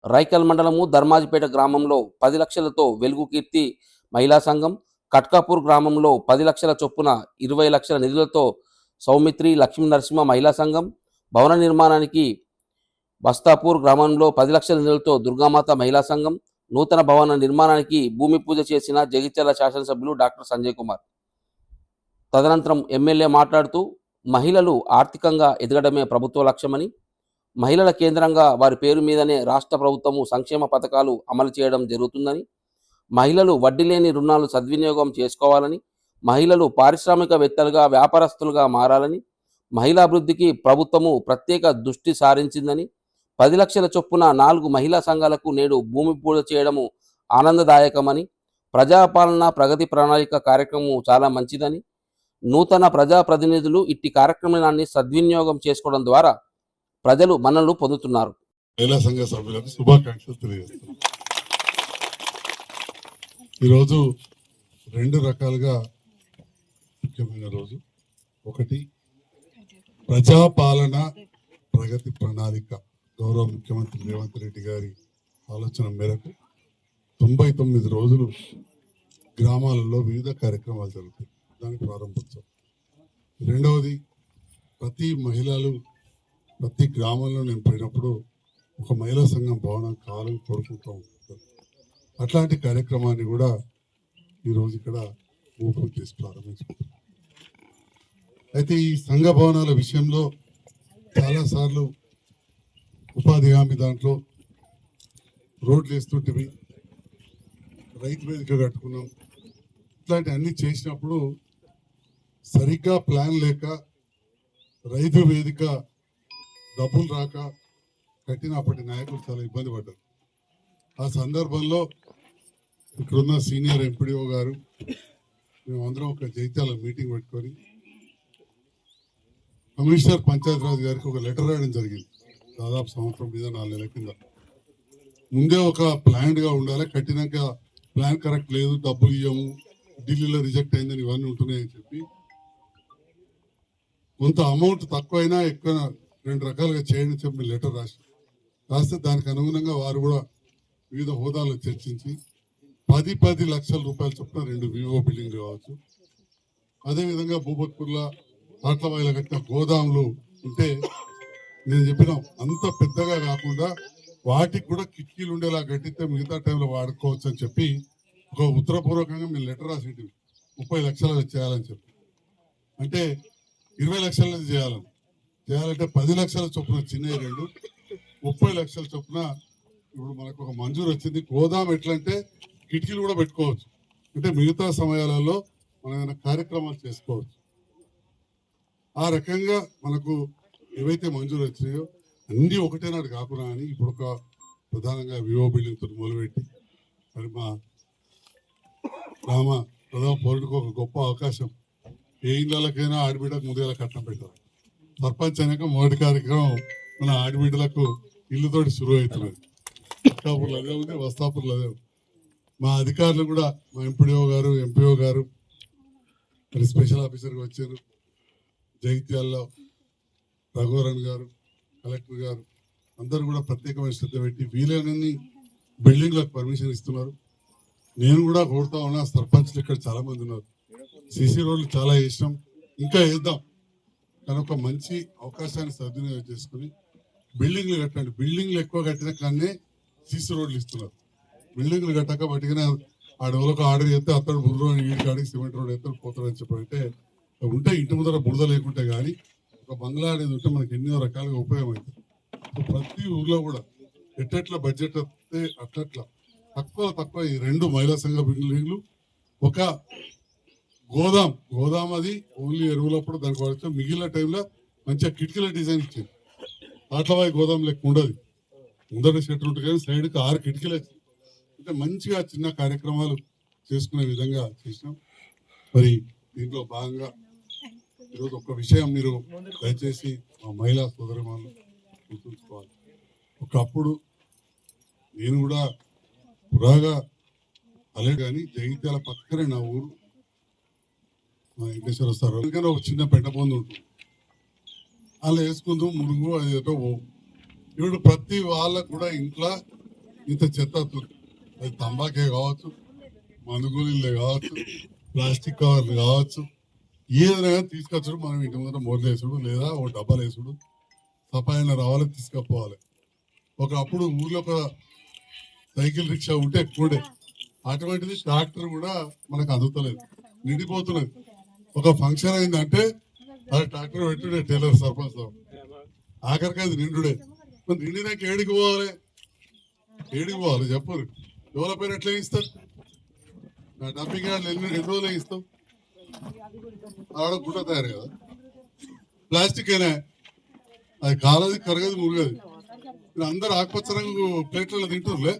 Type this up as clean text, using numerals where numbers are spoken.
రైకల్ మండలము ధర్మాజిపేట గ్రామంలో 10 లక్షలతో వెలుగు కీర్తి మహిళా సంఘం, కట్కాపూర్ గ్రామంలో 10 లక్షల చొప్పున 20 లక్షల నిధులతో సౌమిత్రి లక్ష్మీ నరసింహ మహిళా సంఘం, భవన నిర్మాణానికి బస్తాపూర్ గ్రామంలో 10 లక్షల నిధులతో దుర్గామాత మహిళా సంఘం, నూతన భవన నిర్మాణానికి భూమి పూజ చేసిన జగిత్యాల శాసనసభ్యులు డాక్టర్ సంజయ్ కుమార్. తదనంతరం ఎమ్మెల్యే మాట్లాడుతూ మహిళలు ఆర్థికంగా ఎదగడమే ప్రభుత్వ లక్ష్యమని, మహిళల కేంద్రంగా వారి పేరు మీదనే రాష్ట్ర ప్రభుత్వము సంక్షేమ పథకాలు అమలు చేయడం జరుగుతుందని, మహిళలు వడ్డీ లేని రుణాలు సద్వినియోగం చేసుకోవాలని, మహిళలు పారిశ్రామికవేత్తలుగా వ్యాపారస్తులుగా మారాలని, మహిళాభివృద్ధికి ప్రభుత్వము ప్రత్యేక దృష్టి సారించిందని, 10 లక్షల చొప్పున 4 మహిళా సంఘాలకు నేడు భూమి పూజ చేయడము ఆనందదాయకమని, ప్రజాపాలన ప్రగతి ప్రణాళిక కార్యక్రమం చాలా మంచిదని, నూతన ప్రజాప్రతినిధులు ఇట్టి కార్యక్రమాన్ని సద్వినియోగం చేసుకోవడం ద్వారా ప్రజలు మన్ననలు పొందుతున్నారు. మహిళా సంఘ సభ్యులకు శుభాకాంక్షలు తెలియజేస్తున్నాం. ఈరోజు 2 రకాలుగా ముఖ్యమైన రోజు. ఒకటి, ప్రజాపాలన ప్రగతి ప్రణాళిక గౌరవ ముఖ్యమంత్రి రేవంత్ రెడ్డి గారి ఆలోచన మేరకు 99 రోజులు గ్రామాలలో వివిధ కార్యక్రమాలు జరుగుతాయి. దానికి ప్రారంభోత్సవం. రెండవది, ప్రతి మహిళలు ప్రతి గ్రామంలో నేను పోయినప్పుడు ఒక మహిళా సంఘం భవనం కావాలని కోరుకుంటూ ఉంటారు. అట్లాంటి కార్యక్రమాన్ని కూడా ఈరోజు ఇక్కడ పూర్తి చేసి ప్రారంభించుకుంటాం. అయితే ఈ సంఘ భవనాల విషయంలో చాలాసార్లు ఉపాధి హామీ దాంట్లో రోడ్లు వేస్తుంటివి, రైతు వేదిక కట్టుకున్నాం. ఇట్లాంటి అన్ని చేసినప్పుడు సరిగ్గా ప్లాన్ లేక రైతు వేదిక డబ్బులు రాక కట్టినప్పటి నాయకులు చాలా ఇబ్బంది పడ్డారు. ఆ సందర్భంలో ఇక్కడున్న సీనియర్ ఎంపీడీఓ గారు మేమందరం ఒక జైత్యాల మీటింగ్ పెట్టుకొని కమిషనర్ పంచాయతీరాజ్ గారికి ఒక లెటర్ రాయడం జరిగింది. దాదాపు సంవత్సరం మీద 4 నెలల కింద. ముందే ఒక ప్లాన్గా ఉండాలి, కట్టినాక ప్లాన్ కరెక్ట్ లేదు, డబ్బులు ఇవ్వము, ఢిల్లీలో రిజెక్ట్ అయిందని ఇవన్నీ ఉంటున్నాయని చెప్పి కొంత అమౌంట్ తక్కువైనా ఎక్కువ 2 రకాలుగా చేయండి చెప్పి లెటర్ రాస్తే దానికి అనుగుణంగా వారు కూడా వివిధ హోదాలో చర్చించి 10 లక్షల రూపాయల చొప్పున 2 వివో బిల్డింగ్లు కావచ్చు, అదేవిధంగా భూపత్పూర్లో ఆట్లవాయిలో కట్టిన గోదాములు ఉంటే నేను చెప్పిన అంత పెద్దగా కాకుండా వాటికి కూడా కిటికీలు ఉండేలా కట్టితే మిగతా టైంలో వాడుకోవచ్చు అని చెప్పి ఒక ఉత్తరపూర్వకంగా మేము లెటర్ రాసి 30 లక్షలు చేయాలని చెప్పి, అంటే 20 లక్షలు చేయాలంటే 10 లక్షల చొప్పున చిన్న 2, 30 లక్షల చొప్పున ఇప్పుడు మనకు ఒక మంజూరు వచ్చింది. గోదాం ఎట్లంటే కిటికీలు కూడా పెట్టుకోవచ్చు, అంటే మిగతా సమయాలలో మనం ఏదైనా కార్యక్రమాలు చేసుకోవచ్చు. ఆ రకంగా మనకు ఏవైతే మంజూరు వచ్చినాయో అన్ని ఒకటే నాడు కాకుండా అని ఇప్పుడు ఒక ప్రధానంగా వివో బిల్డింగ్తో మొదలుపెట్టి మరి మా గ్రామ ప్రధాన పౌరుడికి ఒక గొప్ప అవకాశం. ఏ ఇళ్ళకైనా ఆడబిడ్డకు ముందుగా కట్నం పెట్టారు. సర్పంచ్ అయినాక మొదటి కార్యక్రమం మన ఆడబిడ్డలకు ఇల్లుతోటి శురు అవుతున్నది. కట్కాపూర్లో అదే ఉంది, వస్తాపూర్లో అదే ఉంది. మా అధికారులు కూడా మా ఎంపీడీఓ గారు, ఎంపీఓ గారు, మరి స్పెషల్ ఆఫీసర్గా వచ్చారు. జగిత్యాల్లో రఘువరన్ గారు, కలెక్టర్ గారు అందరూ కూడా ప్రత్యేకమైన శ్రద్ధ పెట్టి వీలైనన్ని బిల్డింగ్లకు పర్మిషన్ ఇస్తున్నారు. నేను కూడా కోరుతా ఉన్నా, సర్పంచ్లు ఇక్కడ చాలా మంది ఉన్నారు, సీసీ రోడ్లు చాలా వేసినాం, ఇంకా వేద్దాం. కానీ ఒక మంచి అవకాశాన్ని సద్వినియోగం చేసుకుని బిల్డింగ్లు కట్టండి. బిల్డింగ్లు ఎక్కువ కట్టిన కానీ సీసీ రోడ్లు ఇస్తున్నారు. బిల్డింగ్లు కట్టాక వాటికనే ఆడెవరికి ఆర్డర్ చేస్తే అతడు బుర్ర వీడి కాడికి సిమెంట్ రోడ్ ఎత్తాడు పోతాడని చెప్పంటే ఉంటే ఇంటి ముందర బురద లేకుంటే కానీ ఒక బంగ్లా అనేది ఉంటే మనకి ఎన్నో రకాలుగా ఉపయోగం అవుతుంది. ప్రతి ఊర్లో కూడా ఎట్లా బడ్జెట్ వస్తే అట్లా తక్కువ ఈ 2 మహిళా సంఘ బిల్డింగ్లు, ఒక గోదాం అది ఓన్లీ ఎరువులప్పుడు దానికి వాడితే మిగిలిన టైంలో మంచిగా కిటికీల డిజైన్ ఇచ్చింది. ఆట్లవాయి గోదాం లెక్క ఉండదు, ముందర షెటర్ ఉంటుంది కానీ సైడ్కి 6 కిటికీలు వచ్చింది. అంటే మంచిగా చిన్న కార్యక్రమాలు చేసుకునే విధంగా చేసినాం. మరి దీంట్లో భాగంగా ఈరోజు ఒక విషయం మీరు దయచేసి మా మహిళా సోదరిమణులు గుర్తుంచుకోవాలి. ఒకప్పుడు నేను కూడా పురాగా అలే కానీ జగిత్యాల పక్కనే నా ఊరు మా వెంకటేశ్వర సార్ ఒక చిన్న పెట్టబొందు ఉంటుంది, అలా వేసుకుంటూ మురుగు అది ఏదో ఇప్పుడు ప్రతి వాళ్ళకు కూడా ఇంట్లో ఇంత చెత్త వస్తుంది. అది తంబాకే కావచ్చు, మందుగులీలే కావచ్చు, ప్లాస్టిక్ కవర్లు కావచ్చు, ఏదైనా తీసుకొచ్చుడు మనం ఇంటి ముందర మోర్లేసుడు లేదా ఒక డబ్బాలు వేసుడు, సఫాయిన రావాలి తీసుకపోవాలి. ఒకప్పుడు ఊర్లో ఒక సైకిల్ రిక్షా ఉంటే ఎక్కువడే, అటువంటిది ట్రాక్టర్ కూడా మనకు అందుతలేదు, నిండిపోతున్నది. ఒక ఫంక్షన్ అయిందంటే అది ట్రాక్టర్ పెట్టుడే టైలర్ సర్పంచ్ సాబ్, ఆఖరికి అది నిండుడే. మరి నిండినాక ఏడికి పోవాలి, ఏడికి పోవాలి చెప్పరు. ఎవరి పేరు ఎట్లా ఇస్తారు? నా డంపింగ్ యార్డ్ ఎన్ని రోజులు ఇస్తాం? ఆడ గుట్ట తయారు కదా, ప్లాస్టిక్ అయినా అది కాలది కరగదు మురగదు. అందరు ఆకుపచ్చ రంగు ప్లేట్లలో తింటుర్లే,